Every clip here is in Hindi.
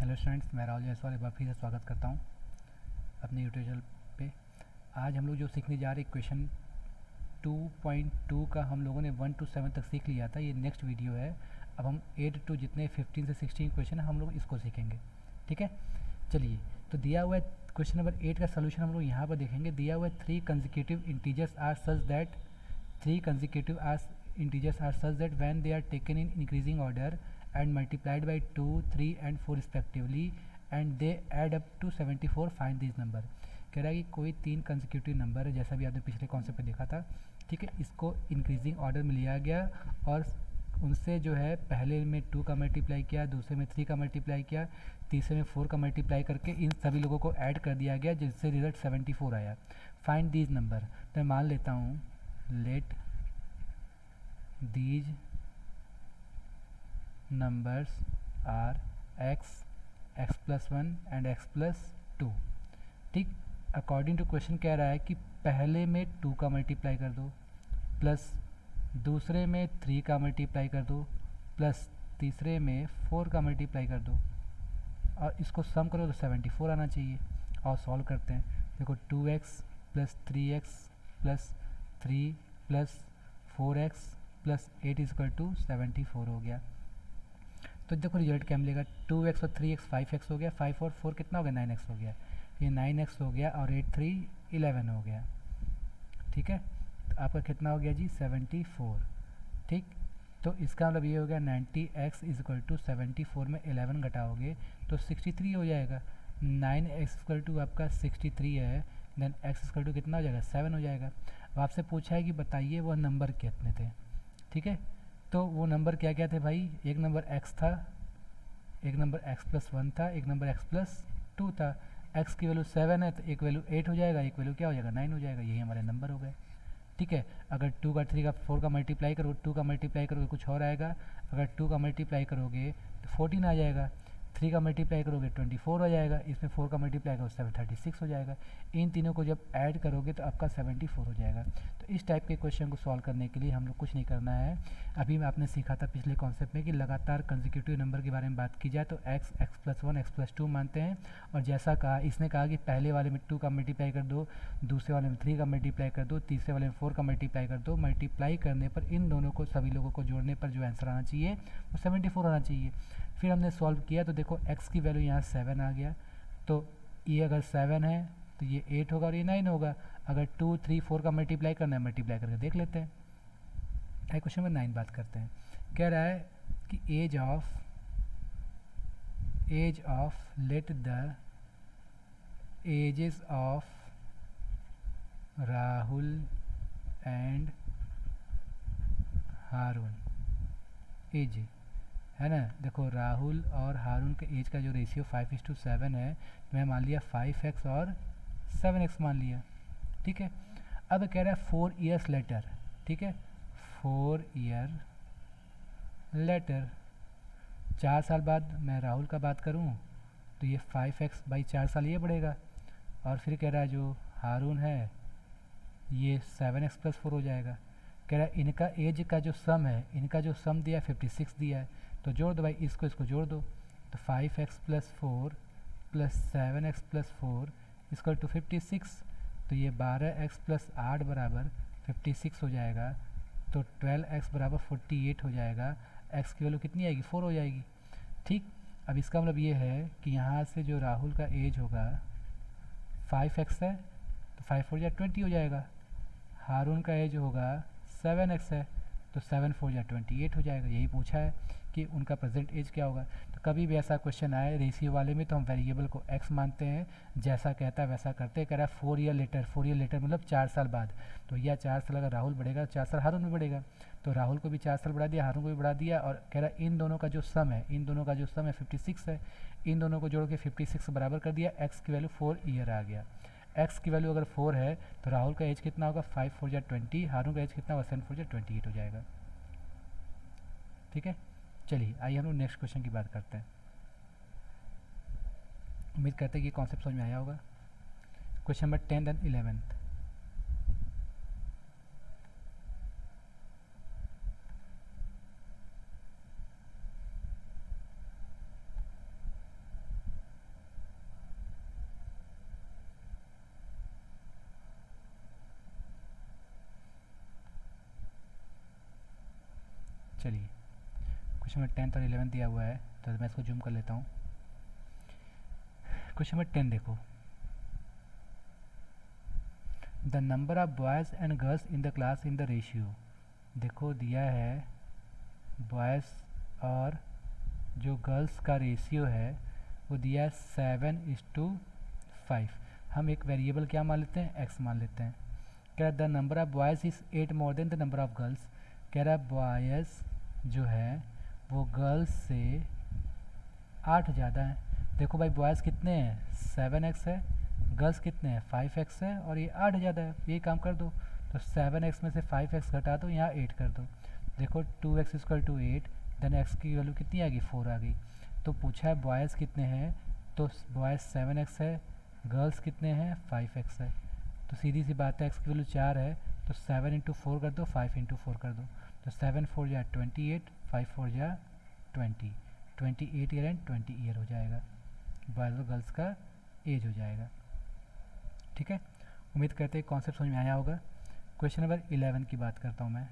हेलो स्टूडेंट्स, मैं राहुल जायसवाल एक बार फिर से स्वागत करता हूँ अपने यूट्यूब चैनल पे। आज हम लोग जो सीखने जा रहे हैं क्वेश्चन 2.2 का हम लोगों ने 1 to 7 तक सीख लिया था। ये नेक्स्ट वीडियो है। अब हम 8 to जितने 15 से 16 क्वेश्चन है हम लोग इसको सीखेंगे। ठीक है, चलिए। तो दिया हुआ है क्वेश्चन नंबर 8 का सोल्यूशन हम लोग यहाँ पर देखेंगे। दिया हुआ है 3 consecutive integers are such that 3 consecutive integers are such that when they are taken in increasing order and multiplied by 2, 3 and 4 respectively and they add up to 74, find these number। कह रहा है कि कोई 3 कंसेक्यूटिव नंबर है, जैसा भी आपने पिछले कॉन्सेप्ट पे देखा था। ठीक है, इसको इंक्रीजिंग ऑर्डर में लिया गया और उनसे जो है पहले में 2 का मल्टीप्लाई किया, दूसरे में 3 का मल्टीप्लाई किया, तीसरे में 4 का मल्टीप्लाई करके इन सभी लोगों को ऐड कर दिया गया, जिससे रिजल्ट 74 आया। Find these number. तो मैं मान लेता हूँ let these numbers are x, x plus 1 and x plus 2। ठीक, अकॉर्डिंग टू क्वेश्चन कह रहा है कि पहले में 2 का मल्टीप्लाई कर दो, प्लस दूसरे में 3 का मल्टीप्लाई कर दो, प्लस तीसरे में 4 का मल्टीप्लाई कर दो और इसको सम करो तो 74 आना चाहिए। और सॉल्व करते हैं। देखो 2x plus 3x plus 3 plus 4x plus 8 equal to 74 हो गया। तो देखो रिजल्ट क्या मिलेगा। 2x और 3x 5x हो गया, 5 और 4 कितना हो गया, 9x हो गया। ये 9x हो गया और 8 3 11 हो गया। ठीक है, तो आपका कितना हो गया जी, 74। ठीक, तो इसका मतलब ये हो गया 90x इक्वल टू 74 में 11 घटाओगे तो 63 हो जाएगा। 9x इक्वल टू आपका 63 है, देन x इक्वल टू कितना हो जाएगा, 7 हो जाएगा। अब आपसे पूछा है कि बताइए वह नंबर कितने थे। ठीक है, तो वो नंबर क्या क्या थे भाई। एक नंबर x था, एक नंबर x प्लस 1 था, एक नंबर x प्लस 2 था। x की वैल्यू 7 है तो एक वैल्यू 8 हो जाएगा, एक वैल्यू क्या हो जाएगा, 9 हो जाएगा। यही हमारे नंबर हो गए। ठीक है, अगर 2 का 3 का 4 का मल्टीप्लाई करोगे, 2 का मल्टीप्लाई करोगे कुछ और आएगा। अगर 2 का मल्टीप्लाई करोगे तो 14 आ जाएगा, 3 का मल्टीप्लाई करोगे 24 हो जाएगा, इसमें 4 का मल्टीप्लाई करोगे 736 हो जाएगा। इन तीनों को जब ऐड करोगे तो आपका 74 हो जाएगा। तो इस टाइप के क्वेश्चन को सॉल्व करने के लिए हम लोग कुछ नहीं करना है। अभी मैं आपने सीखा था पिछले कॉन्सेप्ट में कि लगातार कंसेक्यूटिव नंबर के बारे में बात की जाए तो x, x plus 1, x plus 2 मानते हैं। और जैसा कहा, इसने कहा कि पहले वाले में 2 का मल्टीप्लाई कर दो, दूसरे वाले में 3 का मल्टीप्लाई कर दो, तीसरे वाले में 4 का मल्टीप्लाई कर दो। मल्टीप्लाई करने पर इन दोनों को, सभी लोगों को जोड़ने पर जो आंसर आना चाहिए वो 74 आना चाहिए। फिर हमने सॉल्व किया तो देखो x की वैल्यू यहाँ 7 आ गया, तो ये अगर 7 है तो ये 8 होगा और ये 9 होगा। अगर 2, 3, 4 का मल्टीप्लाई करना है, मल्टीप्लाई करके देख लेते हैं। आइए क्वेश्चन नंबर 9 बात करते हैं। कह रहा है कि age of let the ages of Rahul and Haroon age है ना। देखो राहुल और हारून के एज का जो रेशियो 5:7 है, तो मैं मान लिया 5x और 7x मान लिया। ठीक है, अब कह रहा है 4 years लेटर। ठीक है, 4 year लेटर, 4 साल बाद मैं राहुल का बात करूं तो ये 5x बाई 4 साल ये बढ़ेगा। और फिर कह रहा है जो हारून है ये 7x प्लस 4 हो जाएगा। कह रहा है इनका एज का जो सम है, इनका जो सम दिया है 56 दिया है, तो जोड़ दो भाई, इसको जोड़ दो। तो 5x plus 4 plus 7x plus 4 equal to 56। तो ये 12x प्लस 8 बराबर 56 हो जाएगा। तो 12x बराबर 48 हो जाएगा। x की वैल्यू कितनी आएगी, 4 हो जाएगी। ठीक, अब इसका मतलब ये है कि यहाँ से जो राहुल का एज होगा 5x है तो 5 4 या 20 हो जाएगा। हारून का एज होगा 7x है तो 7 4 या 28 हो जाएगा। यही पूछा है कि उनका प्रेजेंट एज क्या होगा। तो कभी भी ऐसा क्वेश्चन आए रेशियो वाले में तो हम वेरिएबल को x मानते हैं, जैसा कहता है वैसा करते हैं। कह रहा है 4 ईयर लेटर, 4 ईयर लेटर मतलब 4 साल बाद। तो यह 4 साल अगर राहुल बढ़ेगा 4 साल हारून भी बढ़ेगा। तो राहुल को भी 4 साल बढ़ा दिया, हारून को भी बढ़ा दिया। और कह रहा है इन दोनों का जो सम है, इन दोनों का जो सम है 56 है, इन दोनों को जोड़ के 56 बराबर कर दिया। x की वैल्यू 4 ईयर आ गया। x की वैल्यू अगर 4 है तो राहुल का एज कितना होगा, 5 4 या 20, हारून का एज कितना होगा, 7 4 या 28 हो जाएगा। ठीक है, चलिए आइए हम लोग नेक्स्ट क्वेश्चन की बात करते हैं। उम्मीद करते हैं कि कॉन्सेप्ट समझ में आया होगा। Question number 10 and 11। चलिए क्वेश्चन नंबर 10 और 11 दिया हुआ है, तो मैं इसको जूम कर लेता हूँ। क्वेश्चन नंबर 10 देखो, the number of boys and girls in the class in the ratio. देखो दिया है बॉयज़ और जो गर्ल्स का रेशियो है वो दिया है 7:5। हम एक वेरिएबल क्या मान लेते हैं, x मान लेते हैं। कह रहा है the number of boys is 8 more than the number of girls. कह रहा है बॉयज़ जो है वो गर्ल्स से 8 ज़्यादा है। देखो भाई बॉयज़ कितने हैं, 7x है, गर्ल्स कितने हैं, 5x है, और ये 8 ज़्यादा है। ये काम कर दो, तो 7x में से 5x घटा दो, यहाँ 8 कर दो। देखो 2x equal to 8, then x की वैल्यू कितनी आ गई, 4 आ गई। तो पूछा है बॉयज़ कितने हैं, तो बॉयज़ 7x है, गर्ल्स कितने हैं, 5x है। तो सीधी सी बात है x की वैल्यू 4 है, तो 7 इंटू 4 कर दो, 5 इंटू 4 कर दो। तो 7 4 जा 28, 5 4 जा 20, 28 ईयर एंड 20 ईयर हो जाएगा, बॉयज़ और गर्ल्स का एज हो जाएगा। ठीक है, उम्मीद करते हैं कॉन्सेप्ट समझ में आया होगा। क्वेश्चन नंबर 11 की बात करता हूँ मैं।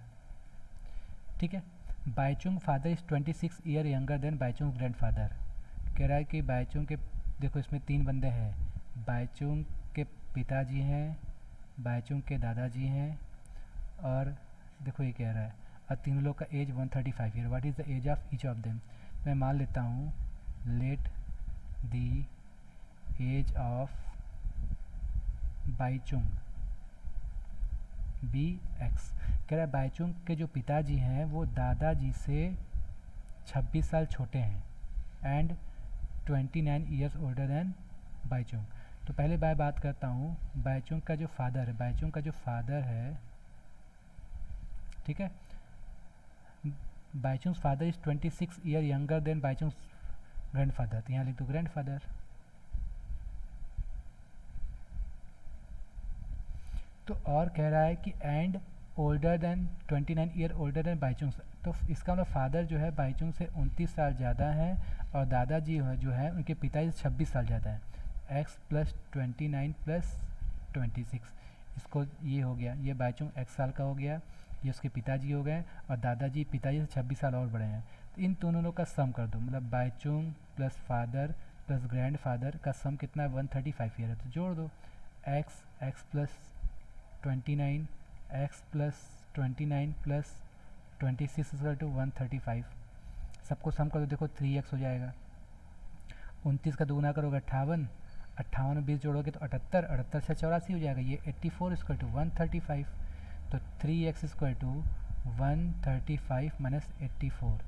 ठीक है, Baichung father is 26 year younger than Baichung grand father. कह रहा है कि बाईचुंग के, देखो इसमें 3 बंदे हैं, बाईचुंग के पिताजी हैं, बाईचुंग के दादाजी हैं, और देखो ये कह रहा है और तीनों लोग का age 135 year. What is the age of each of them. मैं मान लेता हूँ let the age of Baichung be x. कह रहा है बाईचुंग के जो पिताजी हैं वो दादाजी से 26 साल छोटे हैं and 29 years older than Baichung. तो पहले मैं बात करता हूँ बाईचुंग का जो फादर है, बाईचुंग का जो फादर है, ठीक है, Bhaichung's father is 26 year younger than Bhaichung's grandfather. तो यहाँ लिख दो ग्रैंड फादर। तो और कह रहा है कि and older than 29 year older than Baichung. तो इसका मतलब फादर जो है बाईचुंग से 29 साल ज़्यादा है, और दादाजी जो है उनके पिताजी से 26 साल ज़्यादा है। x प्लस 29 प्लस 26, इसको ये हो गया, ये बाईचुंग x साल का हो गया, ये उसके पिताजी हो गए, और दादाजी पिताजी से 26 साल और बड़े हैं। तो इन दोनों लोग का सम कर दो, मतलब Baichung plus father plus grand father का सम कितना है, 135 ईयर है। तो जोड़ दो x plus 29, x plus 29 plus 26 equal to 135। सबको सम कर दो, देखो 3x हो जाएगा। 29 का दुगुना करोगे 58, 58 में 20 जोड़ोगे तो 78, 78 से 84 हो जाएगा, ये 84 इक्वल टू 135। तो 3x इक्वल टू 135 माइनस 84।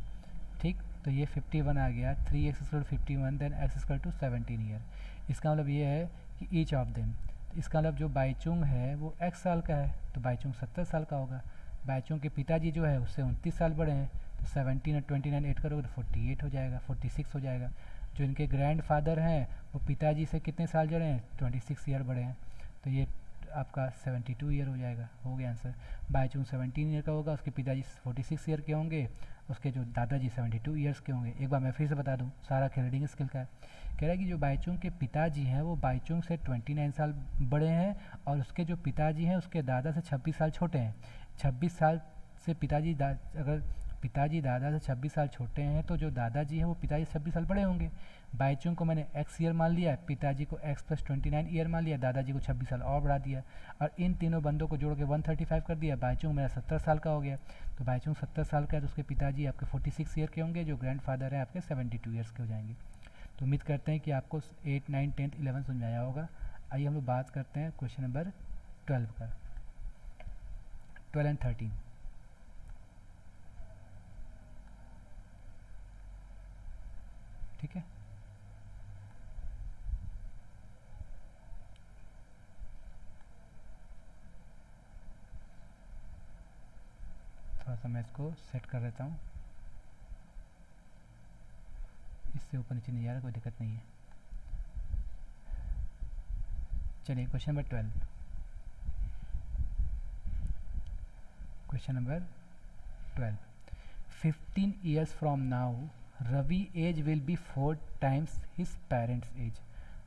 ठीक, तो ये 51 आ गया। 3x equal to 51, then x equal to 17 year. इसका मतलब ये है कि ईच ऑफ देम, इसका मतलब जो बाईचुंग है वो x साल का है, तो बाईचुंग 70 साल का होगा। बाईचुंग के पिताजी जो है उससे 29 साल बड़े हैं, तो 17 और 29 8 करोगे तो 48 हो जाएगा, 46 हो जाएगा। जो इनके ग्रैंड फादर हैं वो पिताजी से कितने साल बड़े हैं, 26 ईयर बड़े हैं, तो ये आपका 72 ईयर हो जाएगा। हो गया आंसर। बाईचुंग 17 ईयर का होगा, उसके पिताजी 46 ईयर के होंगे, उसके जो दादाजी 72 ईयर्स के होंगे। एक बार मैं फिर से बता दूं, सारा खेल रीडिंग स्किल का है। कह रहा है कि जो बाईचुंग के पिताजी हैं वो बाईचुंग से 29 साल बड़े हैं, और उसके जो पिताजी हैं उसके दादा से 26 साल छोटे हैं। 26 साल से पिताजी अगर पिताजी दादा से 26 साल छोटे हैं तो जो दादाजी हैं वो पिताजी से 26 साल बड़े होंगे। बाईचुंग को मैंने x ईयर मान लिया, पिताजी को x प्लस 29 ईयर मान लिया, दादाजी को 26 साल और बढ़ा दिया, और इन तीनों बंदों को जोड़ के 135 कर दिया। बाईचुंग मेरा 70 साल का हो गया। तो बाईचुंग 70 साल का है तो उसके पिताजी आपके 46 ईयर के होंगे, जो ग्रैंड फादर है आपके 72 ईयर्स के हो जाएंगे। तो उम्मीद करते हैं कि आपको 8, 9, 10, 11 समझ में आया होगा। आइए हम लोग बात करते हैं क्वेश्चन नंबर 12 का, 12 एंड 13। ठीक है, थोड़ा सा मैं इसको सेट कर देता हूँ, इससे ऊपर नीचे नहीं जा रहा, कोई दिक्कत नहीं है। चलिए question number 12। Question number 12, 15 years from now Ravi age will be 4 times his parents age.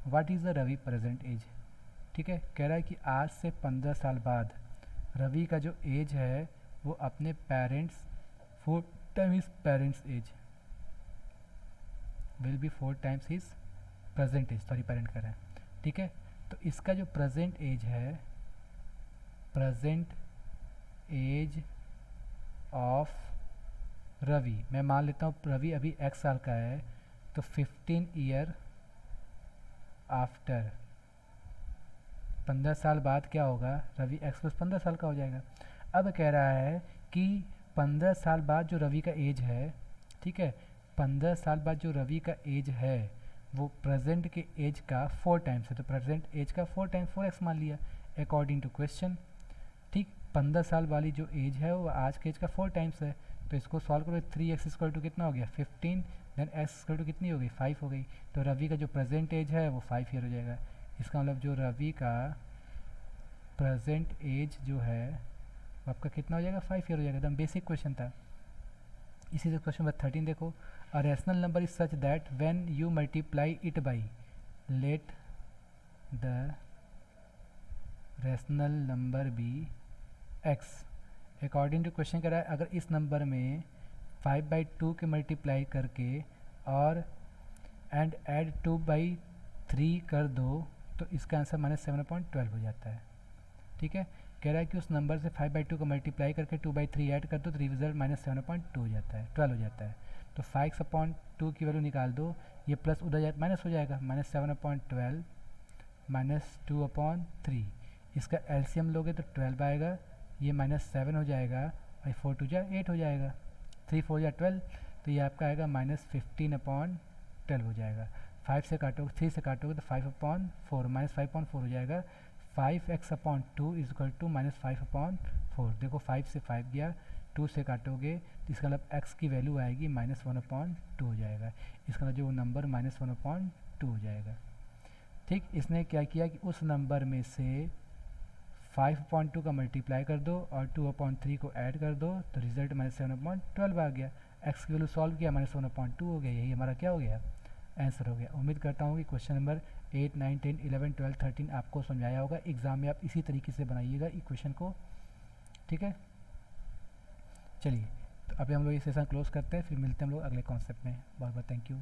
What is the Ravi present age? ठीक है, कह रहा है कि आज से 15 साल बाद रवि का जो एज है वो अपने parents 4 time his parents age, will be 4 times his present age, sorry parent कर रहे हैं, ठीक है। तो इसका जो प्रेजेंट एज है, प्रेजेंट एज ऑफ रवि, मैं मान लेता हूँ रवि अभी x साल का है, तो 15 ईयर आफ्टर, 15 साल बाद क्या होगा, रवि x प्लस 15 साल का हो जाएगा। अब कह रहा है कि 15 साल बाद जो रवि का एज है, ठीक है, 15 साल बाद जो रवि का एज है वो प्रेजेंट के एज का 4 टाइम्स है, तो प्रेजेंट एज का 4 टाइम्स 4x मान लिया अकॉर्डिंग टू क्वेश्चन, ठीक। 15 साल वाली जो एज है वो आज के एज का 4 टाइम्स है, तो इसको सॉल्व करो, 3x इक्वल टू कितना हो गया 15, देन x इक्वल टू कितनी हो गई 5 हो गई, तो रवि का जो प्रेजेंट एज है वो 5 ईयर हो जाएगा। इसका मतलब जो रवि का प्रेजेंट एज जो है वो आपका कितना हो जाएगा 5 ईयर हो जाएगा, एकदम बेसिक क्वेश्चन था। इसी से क्वेश्चन नंबर 13 देखो, a rational number is such that when you multiply it by, let the rational number be x, according to question कह रहा है अगर इस नंबर में 5/2 के मल्टीप्लाई करके और एंड ऐड 2/3 कर दो तो इसका आंसर -7/12 हो जाता है, ठीक है। कह रहा है कि उस नंबर से 5/2 को मल्टीप्लाई करके 2/3 ऐड कर दो तो रिजल्ट -7/2 हो जाता है, 12 हो जाता है। तो 5/2 की वैल्यू निकाल दो, ये प्लस उधर जाए माइनस हो जाएगा, -7/12 -2/3, इसका एलसीएम लोगे तो 12 आएगा, ये -7 हो जाएगा और 4 2 जा 8 हो जाएगा, 3 4 जा 12, तो ये आपका आएगा -15/12 हो जाएगा। 5 से काटोगे 3 से काटोगे तो 5/4 -5/4 हो जाएगा। 5x/2 इज इक्वल टू -5/4, देखो 5 से 5 गया, 2 से काटोगे तो इसका मतलब x की वैल्यू आएगी -1/2 हो जाएगा, इसका मतलब जो नंबर -1/2 हो जाएगा, ठीक। इसने क्या किया कि उस नंबर में से 5/2 का मल्टीप्लाई कर दो और 2/3 को ऐड कर दो तो रिजल्ट -7/12 आ गया, x की वैल्यू सॉल्व किया -1/2 हो गया, यही हमारा क्या हो गया आंसर हो गया। उम्मीद करता हूँ कि क्वेश्चन नंबर 8 9 10 11 12 13 आपको समझाया होगा, एग्ज़ाम में आप इसी तरीके से बनाइएगा इक्वेशन को, ठीक है। चलिए तो अभी हम लोग ये सेशन क्लोज करते हैं, फिर मिलते हैं हम लोग अगले कॉन्सेप्ट में। बहुत बहुत थैंक यू।